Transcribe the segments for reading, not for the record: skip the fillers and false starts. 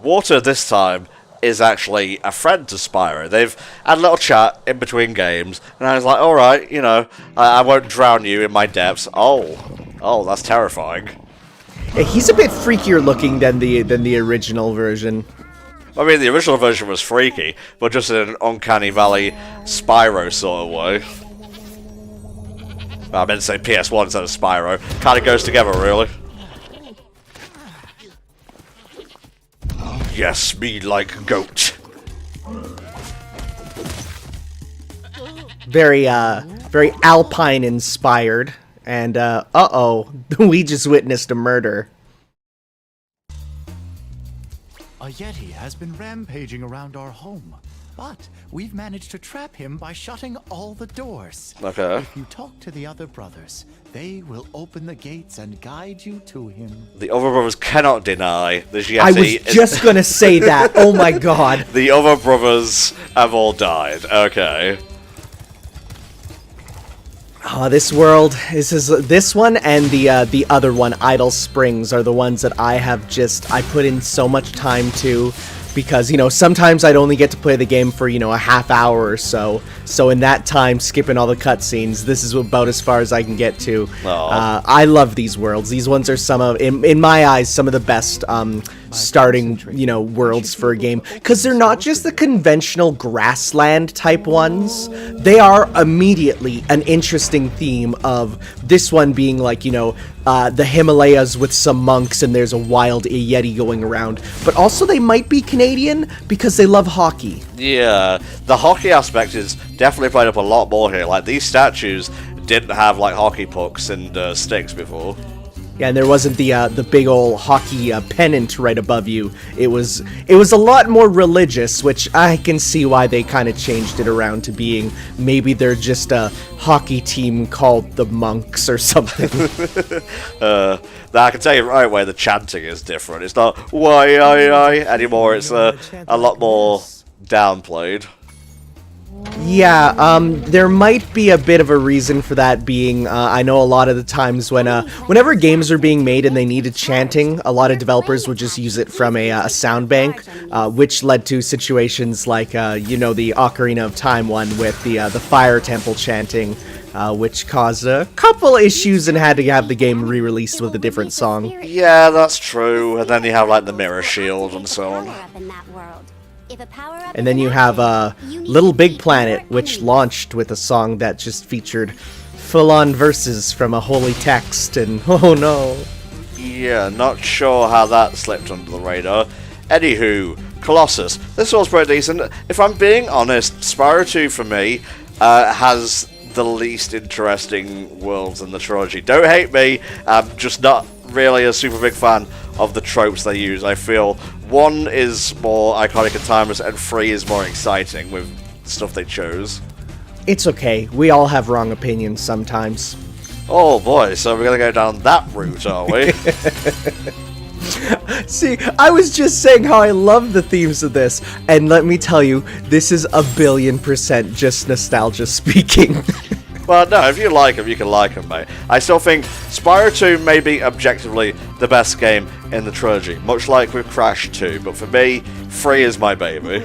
Water this time is actually a friend to Spyro. They've had a little chat in between games, and I was like, alright, you know, I won't drown you in my depths. Oh, that's terrifying. Yeah, he's a bit freakier looking than the original version. I mean, the original version was freaky, but just in an Uncanny Valley Spyro sort of way. I meant to say PS1 instead of Spyro. Kind of goes together, really. Yes, me like goat. Very Alpine inspired. And, uh-oh, we just witnessed a murder. A Yeti has been rampaging around our home, but we've managed to trap him by shutting all the doors. Okay. If you talk to the other brothers, they will open the gates and guide you to him. The other brothers cannot deny this Yeti. I was just gonna say that. Oh my god. The other brothers have all died. Okay. Oh, this world, this one and the other one, Idle Springs, are the ones that I put in so much time to, because, you know, sometimes I'd only get to play the game for, you know, a half hour or so. So in that time, skipping all the cutscenes, this is about as far as I can get to. I love these worlds. These ones are some of, in my eyes, some of the best starting, you know, worlds for a game. Because they're not just the conventional grassland type ones. They are immediately an interesting theme of this one being like, you know, the Himalayas with some monks and there's a wild Yeti going around. But also they might be Canadian because they love hockey. Yeah, the hockey aspect is definitely played up a lot more here. Like, these statues didn't have, like, hockey pucks and sticks before. Yeah, and there wasn't the big old hockey pennant right above you. It was a lot more religious, which I can see why they kind of changed it around to being maybe they're just a hockey team called the Monks or something. Now I can tell you right away the chanting is different. It's not why anymore. It's a lot more downplayed. Yeah, there might be a bit of a reason for that being, I know a lot of the times when, whenever games are being made and they needed chanting, a lot of developers would just use it from a sound bank, which led to situations like, you know, the Ocarina of Time one with the Fire Temple chanting, which caused a couple issues and had to have the game re-released with a different song. Yeah, that's true. And then you have, like, the Mirror Shield and so on. And then you have Little Big Planet, which launched with a song that just featured full-on verses from a holy text, and oh no. Yeah, not sure how that slipped under the radar. Anywho, Colossus. This one's pretty decent. If I'm being honest, Spyro 2 for me has the least interesting worlds in the trilogy. Don't hate me, I'm just not really a super big fan of the tropes they use. I feel 1 is more iconic and timeless, and 3 is more exciting with stuff they chose. It's okay. We all have wrong opinions sometimes. Oh boy, so we're gonna go down that route, are we? See, I was just saying how I love the themes of this, and let me tell you, this is 1,000,000,000% just nostalgia speaking. Well, no, if you like them, you can like them, mate. I still think Spyro 2 may be objectively the best game in the trilogy, much like with Crash 2, but for me, 3 is my baby.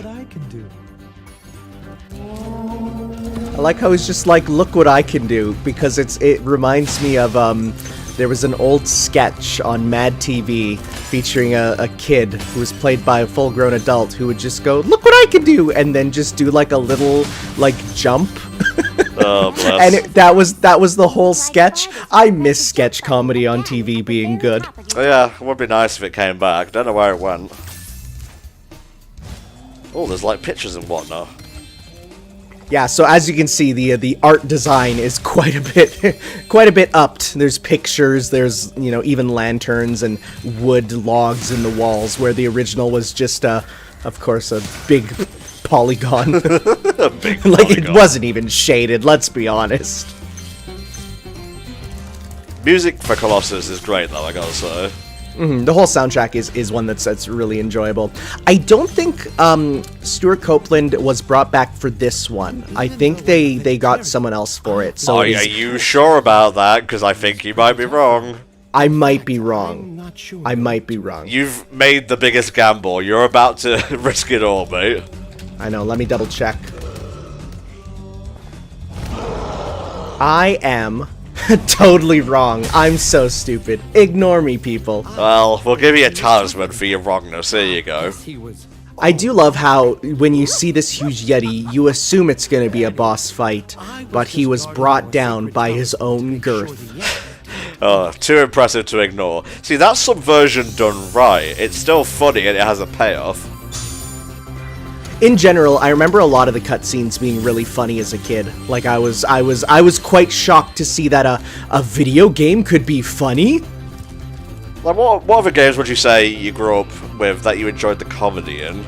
I like how he's just like, look what I can do, because it reminds me of, there was an old sketch on Mad TV featuring a kid who was played by a full-grown adult who would just go, look what I can do, and then just do like a little, like, jump. Oh, bless. And that was the whole sketch. I miss sketch comedy on TV being good. Yeah, it would be nice if it came back. Don't know where it went. Oh, there's like pictures and whatnot. Yeah, so as you can see, the art design is quite a bit upped. There's pictures, there's, you know, even lanterns and wood logs in the walls, where the original was just of course, a big polygon. A big like, polygon. it wasn't even shaded, let's be honest. Music for Colossus is great, though, I gotta say. The whole soundtrack is one that's really enjoyable. I don't think Stuart Copeland was brought back for this one. I think they got someone else for it. So Are you sure about that? Because I think you might be wrong. I might be wrong. I might be wrong. You've made the biggest gamble. You're about to risk it all, mate. I know, let me double check. I am totally wrong. I'm so stupid. Ignore me, people. Well, we'll give you a talisman for your wrongness. There you go. I do love how, when you see this huge Yeti, you assume it's going to be a boss fight, but he was brought down by his own girth. Oh, too impressive to ignore. See, that's subversion done right. It's still funny and it has a payoff. In general, I remember a lot of the cutscenes being really funny as a kid. Like, I was quite shocked to see that a video game could be funny. Like, what other games would you say you grew up with that you enjoyed the comedy in?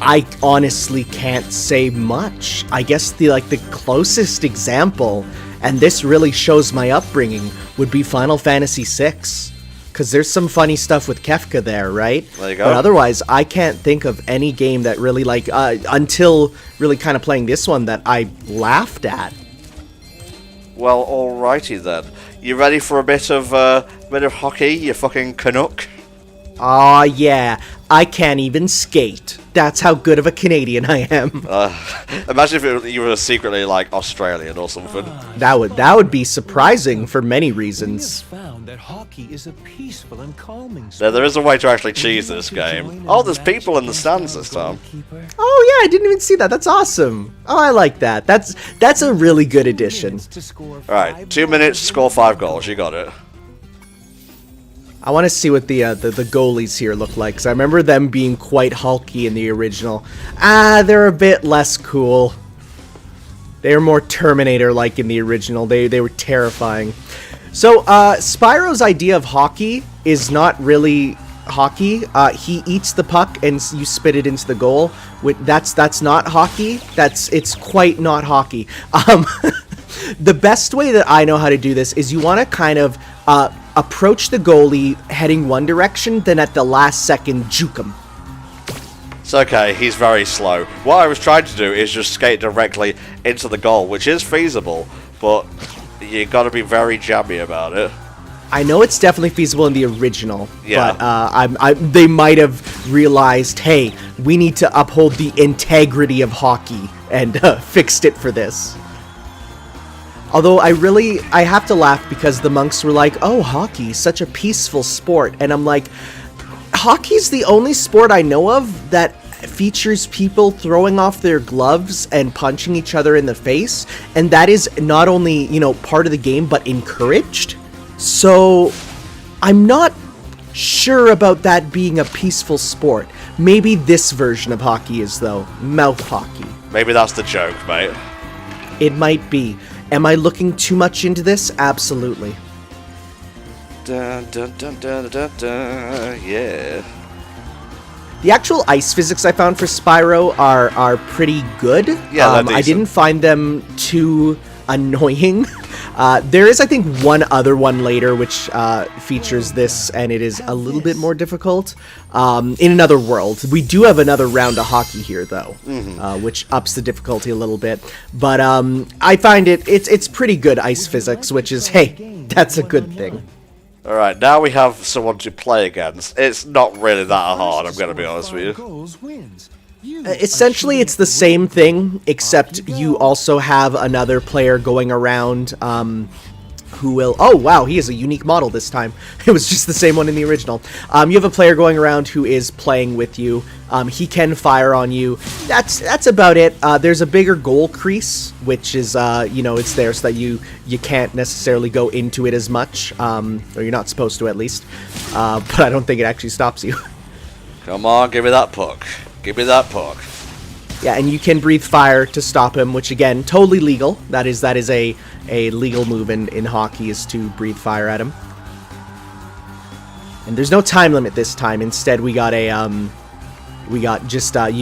I honestly can't say much. I guess the closest example, and this really shows my upbringing, would be Final Fantasy VI. Because there's some funny stuff with Kefka there, right? There you go. But otherwise, I can't think of any game that really, until really kind of playing this one, that I laughed at. Well, alrighty then. You ready for a bit of hockey, you fucking Canuck? Aw, yeah. I can't even skate. That's how good of a Canadian I am. Imagine if you were secretly, like, Australian or something. That would be surprising for many reasons. Found that hockey is a peaceful and calming There is a way to actually cheese this game. Oh, there's people in the stands this time. Oh yeah, I didn't even see that. That's awesome. Oh, I like that. That's a really good addition. Alright, 2 minutes, score 5 goals. You got it. I want to see what the goalies here look like, because I remember them being quite hulky in the original. They're a bit less cool. They were more Terminator-like in the original. They were terrifying. So, Spyro's idea of hockey is not really hockey. He eats the puck and you spit it into the goal. That's not hockey. It's quite not hockey. The best way that I know how to do this is you want to kind of approach the goalie heading one direction, then at the last second juke him. It's okay, he's very slow. What I was trying to do is just skate directly into the goal, which is feasible, but you gotta be very jammy about it. I know it's definitely feasible in the original, yeah. But they might have realized, hey, we need to uphold the integrity of hockey, and fixed it for this. Although I have to laugh because the monks were like, oh, hockey, such a peaceful sport. And I'm like, hockey's the only sport I know of that features people throwing off their gloves and punching each other in the face. And that is not only, part of the game, but encouraged. So I'm not sure about that being a peaceful sport. Maybe this version of hockey is, though. Mouth hockey. Maybe that's the joke, mate. It might be. Am I looking too much into this? Absolutely. Dun, dun, dun, dun, dun, dun, yeah. The actual ice physics I found for Spyro are pretty good. Yeah, I didn't find them too annoying. There is, I think, one other one later which features this, and it is a little bit more difficult. In another world. We do have another round of hockey here, though, which ups the difficulty a little bit. But I find it's pretty good ice physics, which is, hey, that's a good thing. Alright, now we have someone to play against. It's not really that hard, I'm gonna be honest with you. Essentially, it's the same thing, except you also have another player going around who will... Oh, wow, he is a unique model this time. It was just the same one in the original. You have a player going around who is playing with you. He can fire on you. That's about it. There's a bigger goal crease, which is, it's there so that you can't necessarily go into it as much. Or you're not supposed to, at least. But I don't think it actually stops you. Come on, give me that puck. Give me that puck. Yeah, and you can breathe fire to stop him, which again, totally legal. That is a legal move in hockey, is to breathe fire at him. And there's no time limit this time. Instead, we got you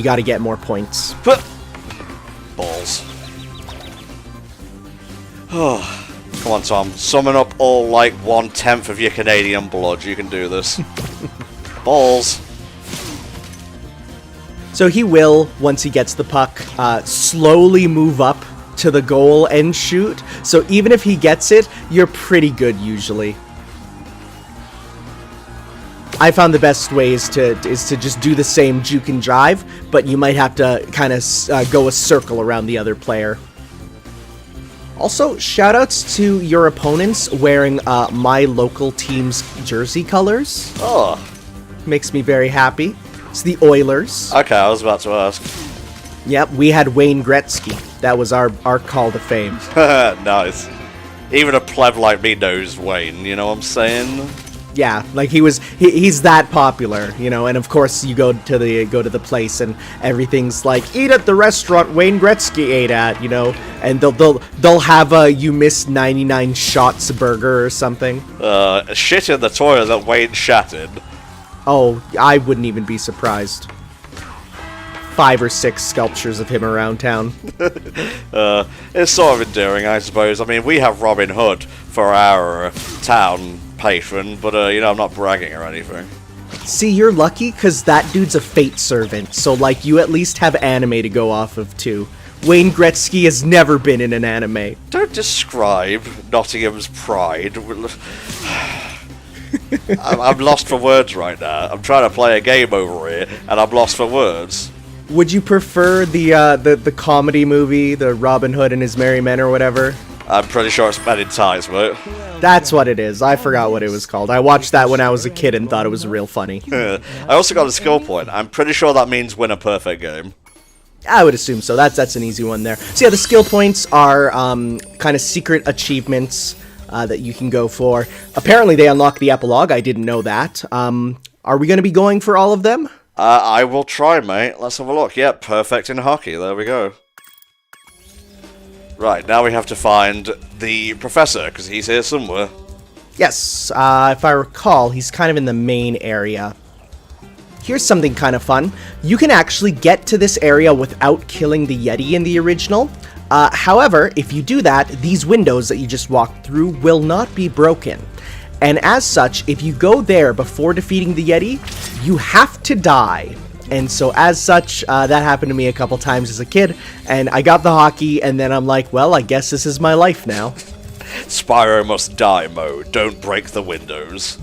got to get more points. Balls. Oh, come on, Tom. Summon up all like 1/10 of your Canadian blood. You can do this. Balls. So he will, once he gets the puck, slowly move up to the goal and shoot. So even if he gets it, you're pretty good usually. I found the best way is to just do the same juke and drive, but you might have to kind of go a circle around the other player. Also, shoutouts to your opponents wearing my local team's jersey colors. Oh. Makes me very happy. It's the Oilers. Okay, I was about to ask. Yep, we had Wayne Gretzky. That was our call to fame. Nice. Even a pleb like me knows Wayne, you know what I'm saying? Yeah, like he's that popular, you know, and of course you go to the place and everything's like, eat at the restaurant Wayne Gretzky ate at, you know, and they'll have a you missed 99 shots burger or something. Shit in the toilet that Wayne shat in. Oh, I wouldn't even be surprised. 5 or 6 sculptures of him around town. It's sort of endearing, I suppose. I mean, we have Robin Hood for our town patron, but, you know, I'm not bragging or anything. See, you're lucky, because that dude's a fate servant, so, like, you at least have anime to go off of, too. Wayne Gretzky has never been in an anime. Don't describe Nottingham's pride. I'm lost for words right now. I'm trying to play a game over here, and I'm lost for words. Would you prefer the comedy movie, the Robin Hood and His Merry Men or whatever? I'm pretty sure it's Men in Ties, mate. That's what it is. I forgot what it was called. I watched that when I was a kid and thought it was real funny. I also got a skill point. I'm pretty sure that means win a perfect game. I would assume so. That's an easy one there. So yeah, the skill points are kind of secret achievements that you can go for. Apparently they unlock the epilogue. I didn't know that. Are we going to be going for all of them? I will try, mate. Let's have a look. Yep, perfect in hockey. There we go. Right, now we have to find the professor, because he's here somewhere. Yes, if I recall, he's kind of in the main area. Here's something kind of fun. You can actually get to this area without killing the Yeti in the original. However, if you do that, these windows that you just walked through will not be broken. And as such, if you go there before defeating the Yeti, you have to die. And so as such, that happened to me a couple times as a kid, and I got the hockey, and then I'm like, well, I guess this is my life now. Spyro must die mode. Don't break the windows.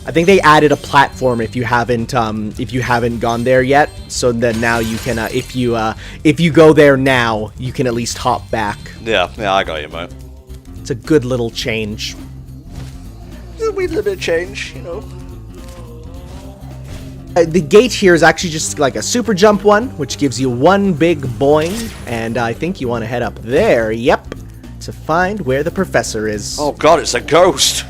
I think they added a platform if you haven't gone there yet. So then now you can, if you go there now, you can at least hop back. Yeah, I got you, mate. It's a good little change. A wee little bit of change, you know. The gate here is actually just like a super jump one, which gives you one big boing, and I think you want to head up there, yep, to find where the professor is. Oh god, it's a ghost!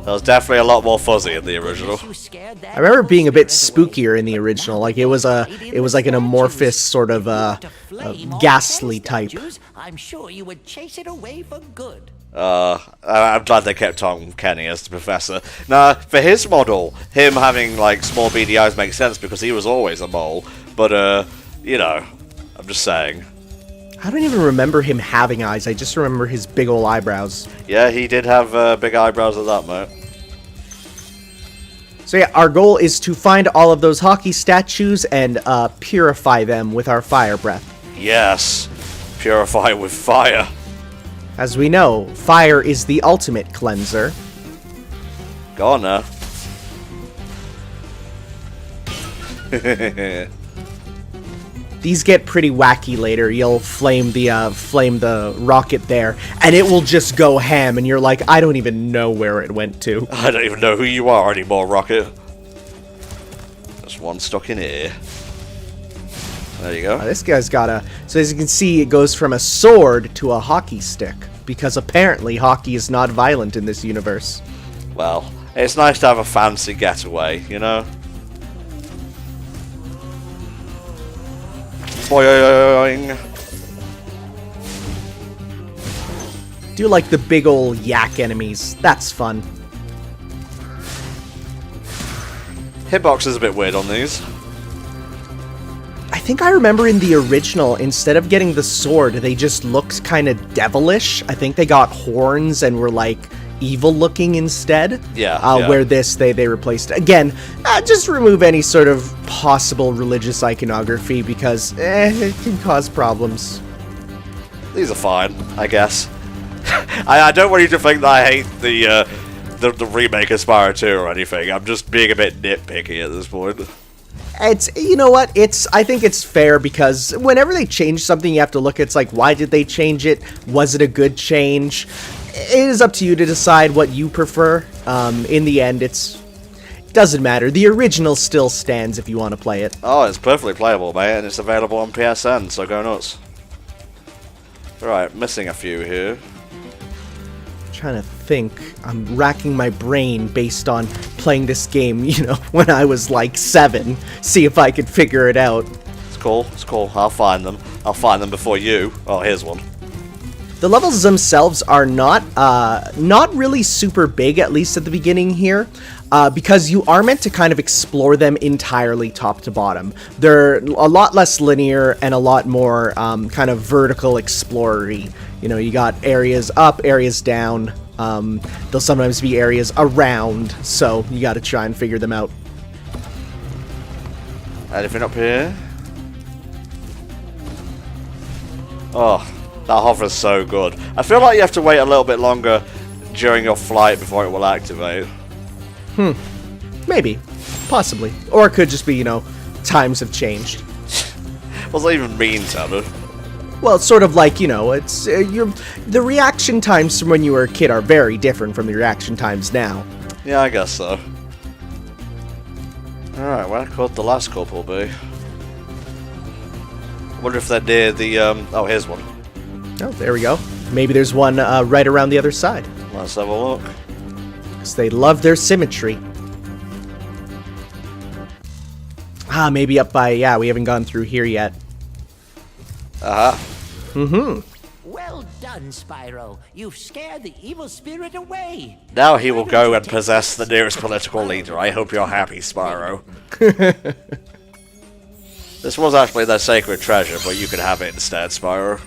That was definitely a lot more fuzzy in the original. I remember it being a bit spookier in the original, like it was like an amorphous sort of ghastly type. I'm sure you would chase it away for good. I'm glad they kept Tom Kenny as the professor. Now, for his model, him having, like, small beady eyes makes sense because he was always a mole. But, you know, I'm just saying. I don't even remember him having eyes, I just remember his big ol' eyebrows. Yeah, he did have big eyebrows at that, mate. So yeah, our goal is to find all of those hockey statues and purify them with our fire breath. Yes, purify with fire. As we know, fire is the ultimate cleanser. Go on now. These get pretty wacky later. You'll flame the rocket there, and it will just go ham, and you're like, I don't even know where it went to. I don't even know who you are anymore, Rocket. There's one stuck in here. There you go. This guy's got a... So as you can see, it goes from a sword to a hockey stick, because apparently hockey is not violent in this universe. Well, it's nice to have a fancy getaway, you know? Boing. Do like the big ol' yak enemies. That's fun. Hitbox is a bit weird on these. I think I remember in the original, instead of getting the sword, they just looked kind of devilish. I think they got horns and were like evil looking instead. Yeah. Where this, they replaced it. Again, just remove any sort of possible religious iconography because it can cause problems. These are fine, I guess. I don't want you to think that I hate the remake of Spyro 2 or anything. I'm just being a bit nitpicky at this point. It's, you know what, I think it's fair because whenever they change something, you have to look, it's like, why did they change it? Was it a good change? It is up to you to decide what you prefer. In the end, it doesn't matter. The original still stands if you want to play it. Oh, it's perfectly playable, mate, and it's available on PSN, so go nuts. Right, missing a few here. Trying to think. I'm racking my brain based on playing this game, you know, when I was like 7. See if I could figure it out. It's cool, it's cool. I'll find them. I'll find them before you. Oh, here's one. The levels themselves are not really super big, at least at the beginning here, because you are meant to kind of explore them entirely top to bottom. They're a lot less linear and a lot more kind of vertical explory. You know, you got areas up, areas down. There'll sometimes be areas around, so you got to try and figure them out. Anything up here? Oh. That hover is so good. I feel like you have to wait a little bit longer during your flight before it will activate. Maybe. Possibly. Or it could just be, you know, times have changed. What does that even mean, Tanner? Well, it's sort of like, you know, it's the reaction times from when you were a kid are very different from the reaction times now. Yeah, I guess so. Alright, where could the last couple be? I wonder if they're near the, oh, here's one. Oh, there we go. Maybe there's one right around the other side. Let's have a look. Because they love their symmetry. Ah, maybe up by... Yeah, we haven't gone through here yet. Uh-huh. Well done, Spyro. You've scared the evil spirit away. Now he will go and possess the nearest political leader. I hope you're happy, Spyro. This was actually their sacred treasure, but you can have it instead, Spyro.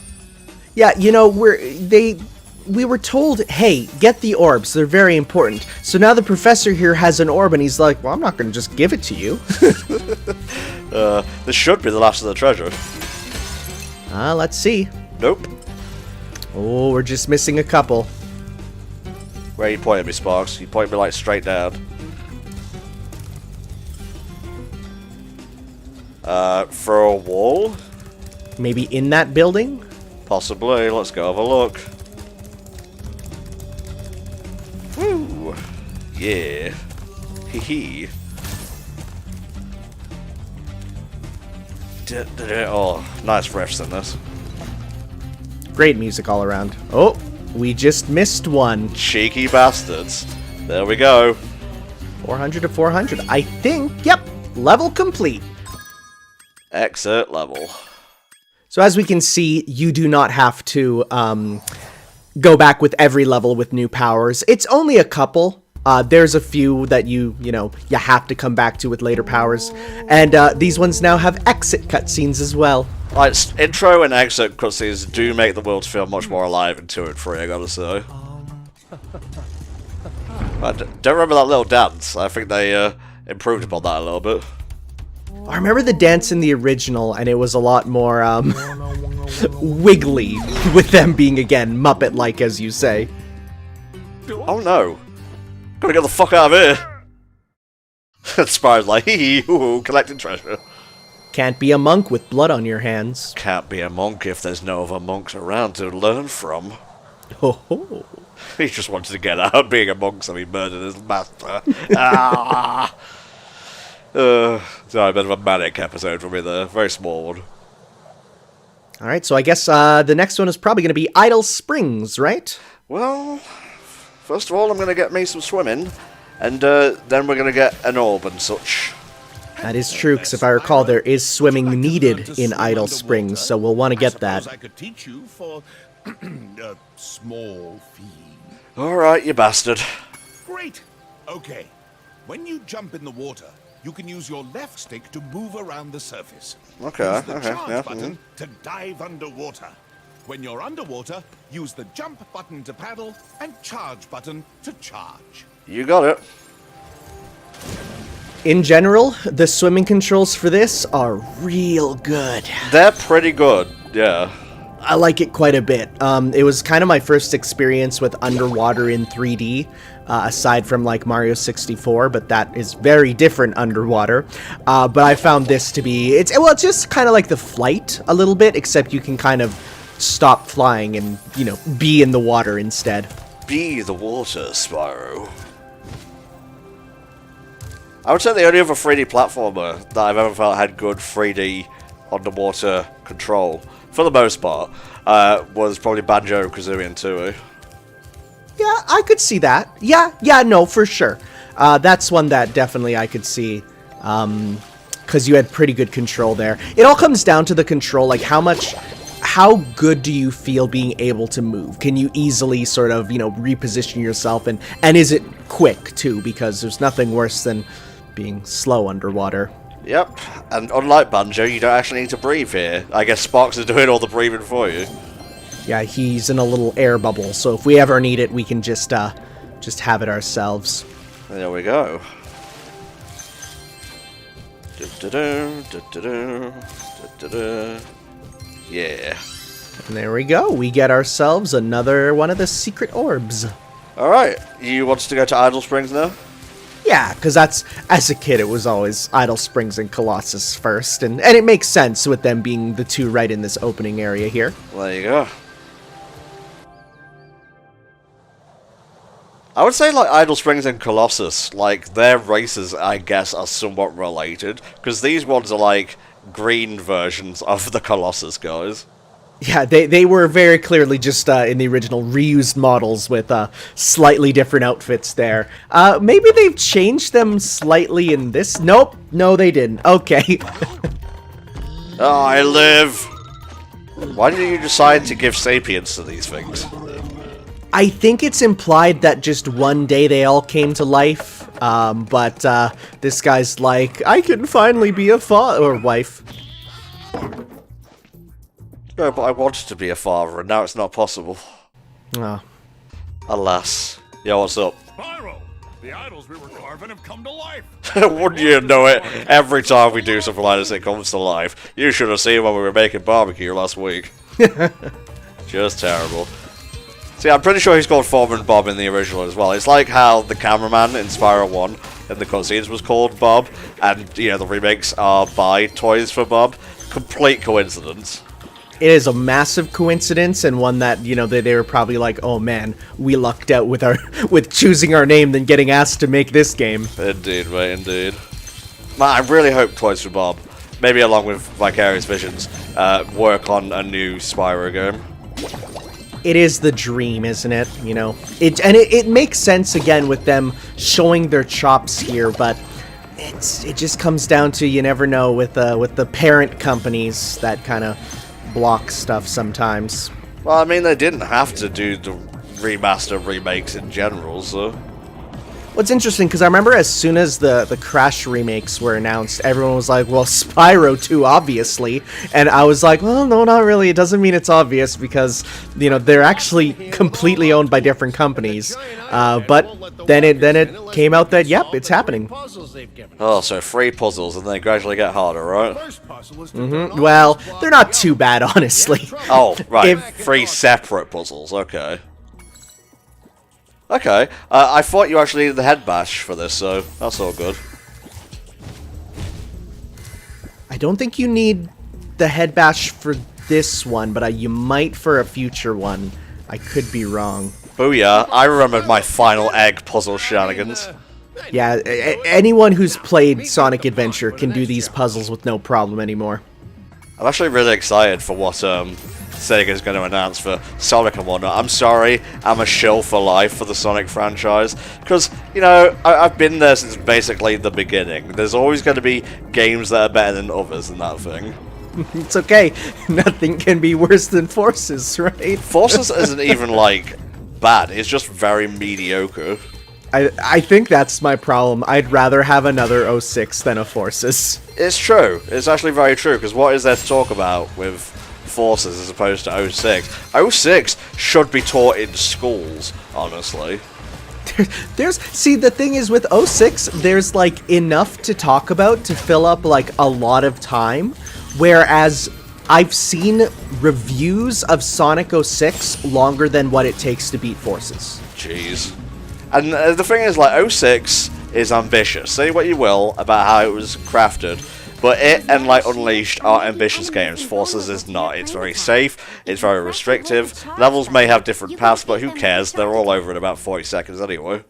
Yeah, you know, we were told, hey, get the orbs, they're very important. So now the professor here has an orb and he's like, well, I'm not going to just give it to you. This should be the last of the treasure. Let's see. Nope. Oh, we're just missing a couple. Where are you pointing me, Sparks? You point me like straight down. For a wall? Maybe in that building? Possibly. Let's go have a look. Woo! Yeah. Hee hee. Oh, nice riffs in this. Great music all around. Oh, we just missed one. Cheeky bastards. There we go. 400 to 400. I think, yep, level complete. Exit level. So as we can see, you do not have to go back with every level with new powers. It's only a couple. There's a few that you have to come back to with later powers. And these ones now have exit cutscenes as well. Like, intro and exit cutscenes do make the world feel much more alive and to and free, I gotta say. I don't remember that little dance. I think they improved upon that a little bit. I remember the dance in the original, and it was a lot more wiggly, with them being, again, Muppet-like, as you say. Oh no. Gotta get the fuck out of here. Spyro's like, hee hee, collecting treasure. Can't be a monk with blood on your hands. Can't be a monk if there's no other monks around to learn from. Ho ho. He just wanted to get out being a monk, so he murdered his master. Ah! Sorry, a bit of a manic episode for me there. Very small one. Alright, so I guess the next one is probably going to be Idle Springs, right? Well, first of all, I'm going to get me some swimming, and then we're going to get an orb and such. That is true, because if I recall, there is swimming needed in Idle Springs, so we'll want to get that. I could teach you for a small fee. Alright, you bastard. Great. Okay. When you jump in the water, you can use your left stick to move around the surface. Okay, Use the okay, charge yeah, button to dive underwater. When you're underwater, use the jump button to paddle and charge button to charge. You got it. In general, the swimming controls for this are real good. They're pretty good, yeah. I like it quite a bit. It was kind of my first experience with underwater in 3D. aside from like Mario 64, but that is very different underwater. But I found this to be, it's just kind of like the flight a little bit, except you can kind of stop flying and, you know, be in the water instead. Be the water, Spyro. I would say the only other 3D platformer that I've ever felt had good 3D underwater control, for the most part, was probably Banjo-Kazooie and Tooie. Yeah, I could see that. Yeah, no, for sure. That's one that definitely I could see, because you had pretty good control there. It all comes down to the control, like how good do you feel being able to move? Can you easily sort of, you know, reposition yourself, and is it quick too? Because there's nothing worse than being slow underwater. Yep, and unlike Banjo, you don't actually need to breathe here. I guess Sparks is doing all the breathing for you. Yeah, he's in a little air bubble, so if we ever need it, we can just have it ourselves. There we go. Du-du-du, du-du-du, du-du-du. Yeah. And there we go. We get ourselves another one of the secret orbs. Alright, you want us to go to Idle Springs now? Yeah, because that's, as a kid, it was always Idle Springs and Colossus first, and it makes sense with them being the two right in this opening area here. Well, there you go. I would say, like, Idle Springs and Colossus, like, their races, I guess, are somewhat related, because these ones are, like, green versions of the Colossus guys. Yeah, they were very clearly just in the original reused models with slightly different outfits there. Maybe they've changed them slightly in this? Nope, no they didn't. Okay. Oh, I live! Why did you decide to give sapience to these things? I think it's implied that just one day they all came to life, but this guy's like, I can finally be a father or wife. No, but I wanted to be a father, and now it's not possible. Oh. Alas. Yo, what's up? Spyro! The idols we were carving have come to life! Wouldn't you know it? Every time we do something like this, it comes to life. You should have seen when we were making barbecue last week. Just terrible. See, I'm pretty sure he's called Foreman Bob in the original as well. It's like how the cameraman in Spyro 1 in the cutscenes was called Bob, and, you know, the remakes are by Toys for Bob. Complete coincidence. It is a massive coincidence, and one that, you know, they were probably like, oh man, we lucked out with with choosing our name than getting asked to make this game. Indeed, mate, indeed. Man, I really hope Toys for Bob, maybe along with Vicarious Visions, work on a new Spyro game. It is the dream, isn't it? You know, it makes sense again with them showing their chops here, but it just comes down to, you never know with the parent companies that kind of block stuff sometimes. Well, I mean, they didn't have to do the remaster remakes in general, so... What's interesting, because I remember as soon as the Crash remakes were announced, everyone was like, well, Spyro 2, obviously. And I was like, well, no, not really. It doesn't mean it's obvious, because, you know, they're actually completely owned by different companies. But then it came out that, yep, it's happening. Oh, so 3 puzzles, and they gradually get harder, right? Mm-hmm. Well, they're not too bad, honestly. Oh, right. 3 separate puzzles, okay. Okay, I thought you actually needed the head bash for this, so that's all good. I don't think you need the head bash for this one, but you might for a future one. I could be wrong. Booyah, I remembered my final egg puzzle shenanigans. Yeah, anyone who's played Sonic Adventure can do these puzzles with no problem anymore. I'm actually really excited for what Sega's going to announce for Sonic and whatnot. I'm sorry, I'm a shill for life for the Sonic franchise, because, you know, I've been there since basically the beginning. There's always going to be games that are better than others and that thing. It's okay, nothing can be worse than Forces, right? Forces isn't even, like, bad, it's just very mediocre. I think that's my problem. I'd rather have another 06 than a Forces. It's true, it's actually very true, because what is there to talk about with Forces as opposed to 06? 06 should be taught in schools, honestly. See, the thing is with 06, there's like enough to talk about to fill up like a lot of time, whereas I've seen reviews of Sonic 06 longer than what it takes to beat Forces. Jeez. And the thing is, like, 06 is ambitious. Say what you will about how it was crafted, but it and, like, Unleashed are ambitious games. Forces is not. It's very safe, it's very restrictive. Levels may have different paths, but who cares? They're all over in about 40 seconds anyway.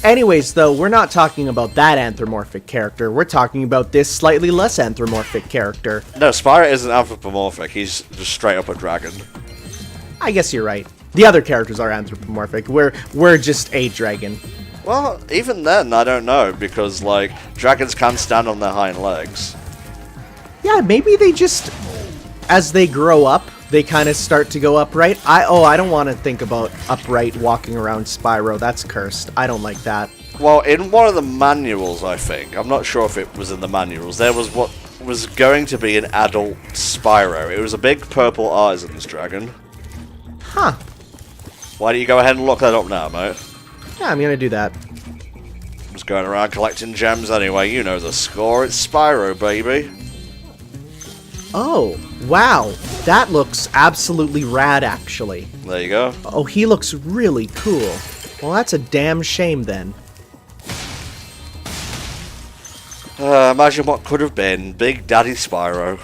Anyways, though, we're not talking about that anthropomorphic character. We're talking about this slightly less anthropomorphic character. No, Spyro isn't anthropomorphic. He's just straight up a dragon. I guess you're right. The other characters are anthropomorphic. We're just a dragon. Well, even then, I don't know, because, like, dragons can stand on their hind legs. Yeah, maybe they just, as they grow up, they kind of start to go upright. I don't want to think about upright walking around Spyro. That's cursed. I don't like that. Well, in one of the manuals, I think, I'm not sure if it was in the manuals, there was what was going to be an adult Spyro. It was a big purple artisan's dragon. Huh. Why don't you go ahead and look that up now, mate? Yeah, I'm gonna do that. I'm just going around collecting gems anyway. You know the score. It's Spyro, baby. Oh, wow. That looks absolutely rad, actually. There you go. Oh, he looks really cool. Well, that's a damn shame, then. Imagine what could have been. Big Daddy Spyro.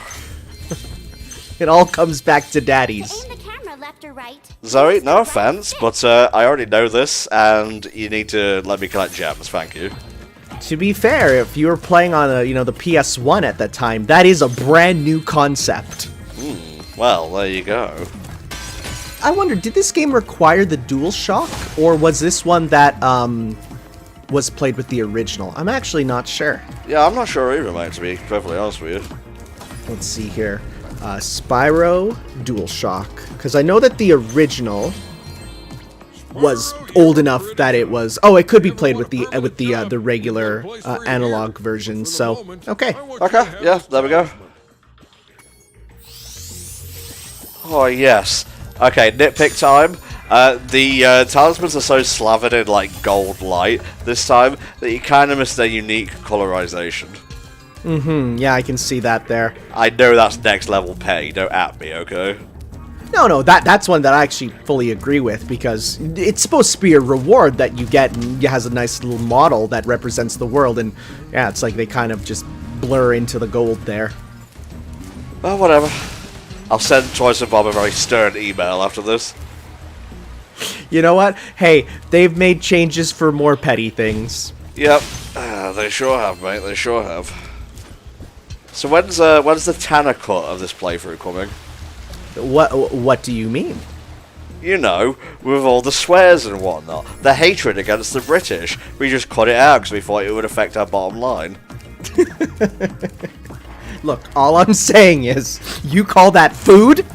It all comes back to daddies. Aim the camera left or right. Zoe, no offense, but I already know this, and you need to let me collect gems. Thank you. To be fair, if you were playing on the PS1 at that time, that is a brand new concept. Well, there you go. I wonder, did this game require the DualShock, or was this one that was played with the original? I'm actually not sure. Yeah, I'm not sure either, mate, to be perfectly honest with you. Let's see here. Spyro DualShock, because I know that the original was old enough that it was. Oh, it could be played with the regular analog version. So okay. Okay, yeah, there we go. Oh yes. Okay, nitpick time. The talismans are so slathered in like gold light this time that you kind of miss their unique colorization. Yeah, I can see that there. I know that's next level pay. Don't at me, okay? No, that's one that I actually fully agree with, because it's supposed to be a reward that you get, and it has a nice little model that represents the world, and yeah, it's like they kind of just blur into the gold there. Well, whatever. I'll send Choice and Bob a very stern email after this. You know what? Hey, they've made changes for more petty things. Yep, they sure have, mate. They sure have. So when's the Tanner cut of this playthrough coming? What do you mean? You know, with all the swears and whatnot, the hatred against the British. We just cut it out because we thought it would affect our bottom line. Look, all I'm saying is, you call that food?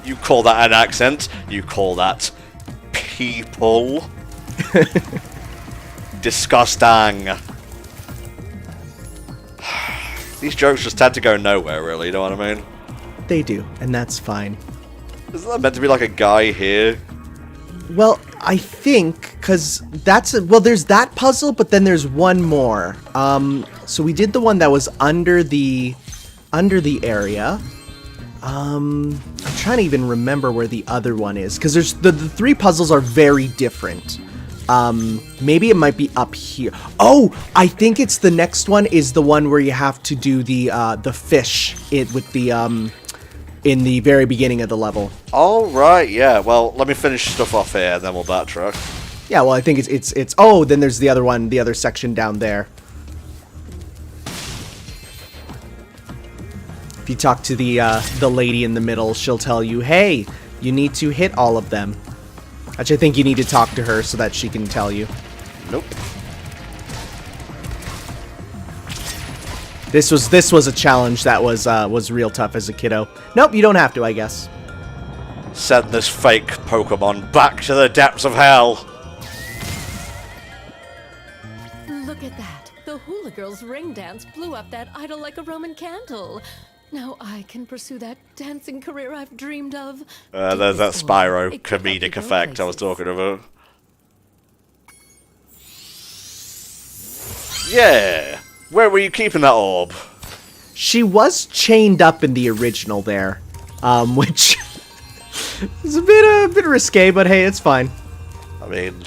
You call that an accent? You call that people? Disgusting. These jokes just tend to go nowhere, really, you know what I mean? They do, and that's fine. Isn't that meant to be like a guy here? Well, I think, because there's that puzzle, but then there's one more. So we did the one that was under the area. I'm trying to even remember where the other one is, because there's the three puzzles are very different. Maybe it might be up here. Oh, I think it's the next one is the one where you have to do the fish with the in the very beginning of the level. All right, yeah. Well, let me finish stuff off here, and then we'll backtrack. Yeah, well, I think it's. Oh, then there's the other one, the other section down there. If you talk to the lady in the middle, she'll tell you, "Hey, you need to hit all of them." Actually, I think you need to talk to her so that she can tell you. Nope. This was a challenge that was real tough as a kiddo. Nope, you don't have to, I guess. Send this fake Pokemon back to the depths of hell. Look at that. The hula girl's ring dance blew up that idol like a Roman candle. Now I can pursue that dancing career I've dreamed of. There's that Spyro comedic effect I was talking about. Yeah! Where were you keeping that orb? She was chained up in the original there, which is a bit risque, but hey, it's fine. I mean,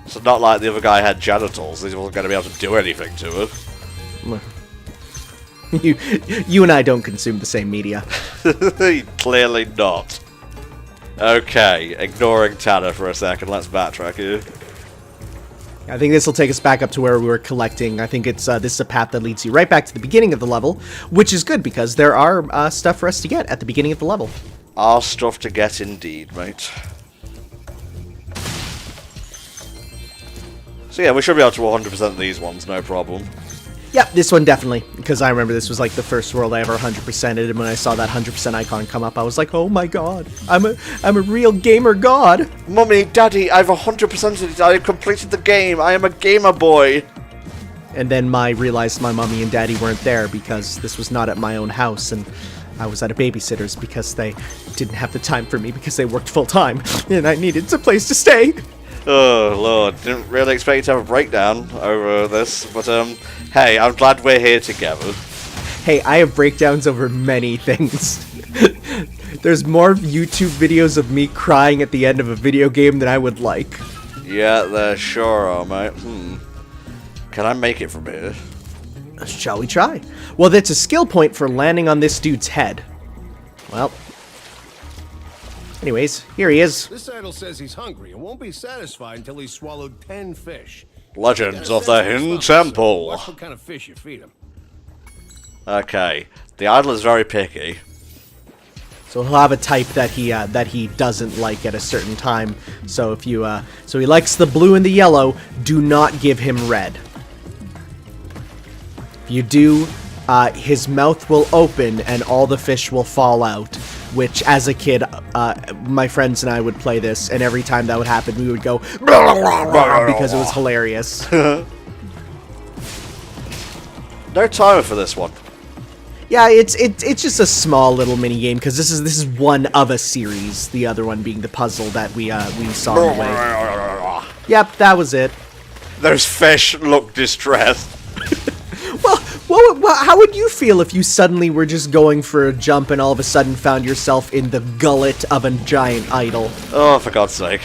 it's not like the other guy had genitals. He wasn't going to be able to do anything to her. You and I don't consume the same media. Clearly not. Okay, ignoring Tanner for a second, let's backtrack here. I think this will take us back up to where we were collecting. I think it's this is a path that leads you right back to the beginning of the level, which is good because there are stuff for us to get at the beginning of the level. Our stuff to get indeed, mate. So yeah, we should be able to 100% these ones, no problem. Yep, this one definitely, because I remember this was like the first world I ever 100%ed, and when I saw that 100% icon come up, I was like, oh my god, I'm a real gamer god. Mummy, Daddy, I've 100%ed it. I completed the game. I am a gamer boy. And then I realized my mommy and daddy weren't there because this was not at my own house, and I was at a babysitter's because they didn't have the time for me because they worked full time, and I needed a place to stay. Oh lord, didn't really expect you to have a breakdown over this, but hey, I'm glad we're here together. Hey, I have breakdowns over many things. There's more YouTube videos of me crying at the end of a video game than I would like. Yeah, there sure are, mate. Can I make it from here? Shall we try? Well, that's a skill point for landing on this dude's head. Well, anyways, here he is. This idol says he's hungry and won't be satisfied until he's swallowed 10 fish. Legends of the Hidden Temple. Watch what kind of fish you feed him. Okay, the idol is very picky. So he'll have a type that he doesn't like at a certain time. So if you so he likes the blue and the yellow, do not give him red. If you do, his mouth will open and all the fish will fall out. Which, as a kid, my friends and I would play this, and every time that would happen, we would go because it was hilarious. No timer for this one. Yeah, it's just a small little mini game because this is one of a series. The other one being the puzzle that we saw on the way. Yep, that was it. Those fish look distressed. Well, how would you feel if you suddenly were just going for a jump and all of a sudden found yourself in the gullet of a giant idol? Oh, for God's sake.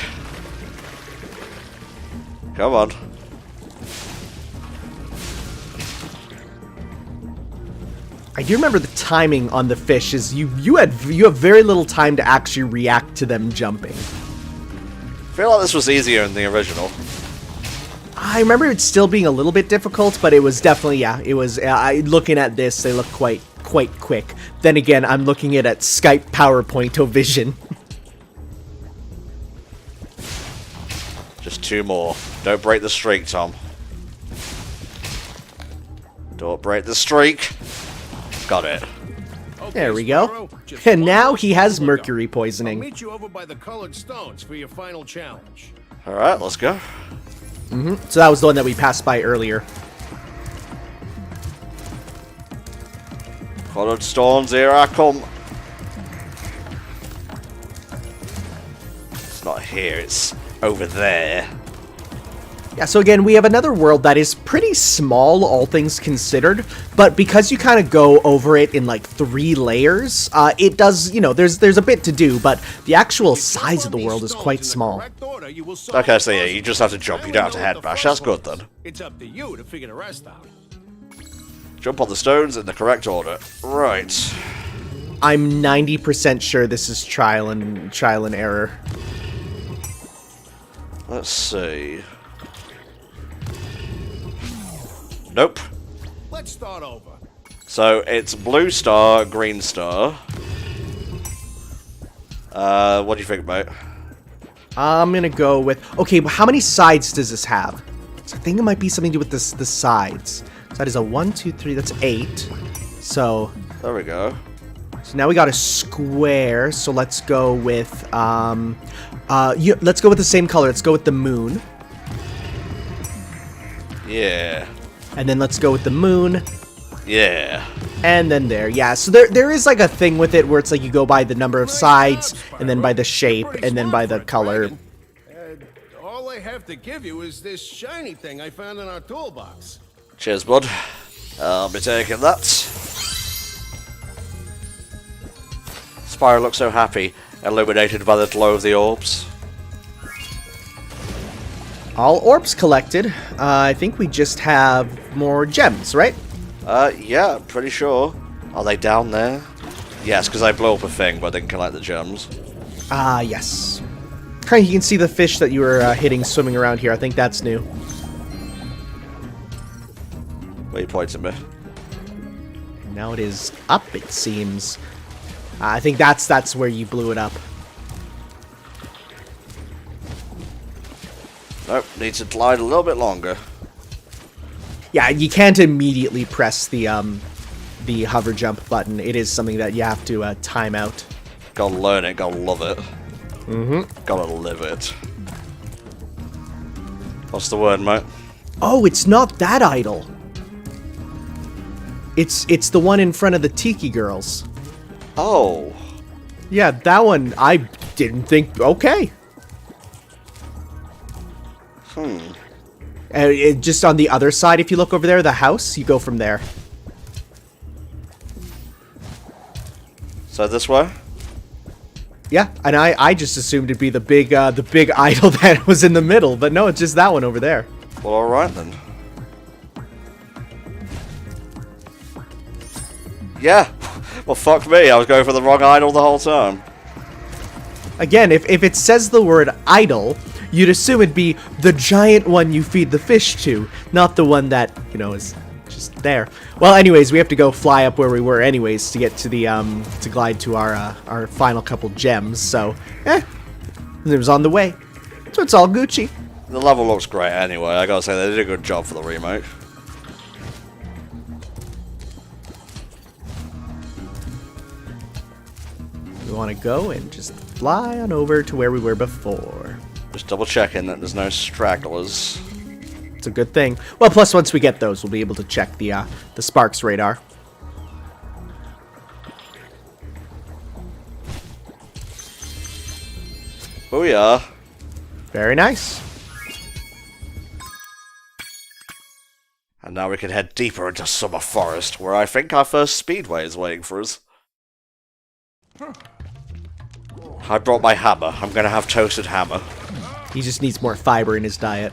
Come on. I do remember the timing on the fish is you have very little time to actually react to them jumping. I feel like this was easier in the original. I remember it still being a little bit difficult, but it was definitely, yeah, it was, looking at this, they look quite quick. Then again, I'm looking at Skype PowerPoint vision. Just two more. Don't break the streak, Tom. Don't break the streak. Got it. Okay, There we go. Spyro, just And one now more he has before we go. mercury I'll poisoning. meet you over by the colored stones for your final challenge. Alright, let's go. So that was the one that we passed by earlier. Colored stones, here I come. It's not here, it's over there. Yeah, so again, we have another world that is pretty small, all things considered, but because you kind of go over it in like 3 layers, it does, you know, there's a bit to do, but the actual size of the world is quite small. Okay, so yeah, you just have to jump, you don't have to head bash. That's good then. It's up to you to figure the rest out. Jump on the stones in the correct order. Right. I'm 90% sure this is trial and error. Let's see. Nope. Let's start over. So it's blue star, green star. What do you think, mate? I'm gonna go with, okay, but how many sides does this have? So I think it might be something to do with the sides. So that is a 1, 2, 3, that's 8. So There we go. now we got a square, so let's go with, let's go with the same color, let's go with the moon. Yeah. And then let's go with the moon. Yeah. And then there, yeah. So there is like a thing with it where it's like you go by the number of sides, and then by the shape, and then by the color. All I have to give you is this shiny thing I found in our toolbox. Cheers, bud. I'll be taking that. Spyro looks so happy, illuminated by the glow of the orbs. All orbs collected. I think we just have more gems, right? Yeah, pretty sure. Are they down there? Yes, because I blew up a thing, but didn't collect the gems. Ah, yes. You can see the fish that you were hitting swimming around here. I think that's new. Where you pointing me? Now it is up, it seems. I think that's where you blew it up. Nope, need to glide a little bit longer. Yeah, you can't immediately press the hover jump button. It is something that you have to time out. Gotta learn it, gotta love it. Gotta live it. What's the word, mate? Oh, it's not that idol. It's the one in front of the tiki girls. Oh. Yeah, that one I didn't think. Okay. Just on the other side, if you look over there, the house, you go from there. So this way? Yeah, and I just assumed it'd be the big idol that was in the middle, but no, it's just that one over there. Well, alright then. Yeah. Well, fuck me. I was going for the wrong idol the whole time. Again, if it says the word idol, you'd assume it'd be the giant one you feed the fish to, not the one that, is just there. Well, anyways, we have to go fly up where we were anyways to get to the, to glide to our final couple gems, so, it was on the way. So it's all Gucci. The level looks great anyway. I gotta say, they did a good job for the remake. We want to go and just fly on over to where we were before. Just double checking that there's no stragglers. It's a good thing. Well, plus once we get those, we'll be able to check the Sparks radar. Booyah. Very nice. And now we can head deeper into Summer Forest, where I think our first speedway is waiting for us. I brought my hammer. I'm gonna have toasted hammer. He just needs more fiber in his diet.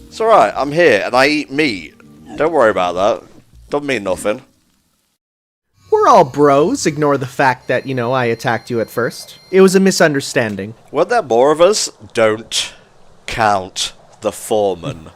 It's alright, I'm here, and I eat meat. Don't worry about that. Don't mean nothing. We're all bros. Ignore the fact that, I attacked you at first. It was a misunderstanding. Weren't there more of us? Don't count the foreman.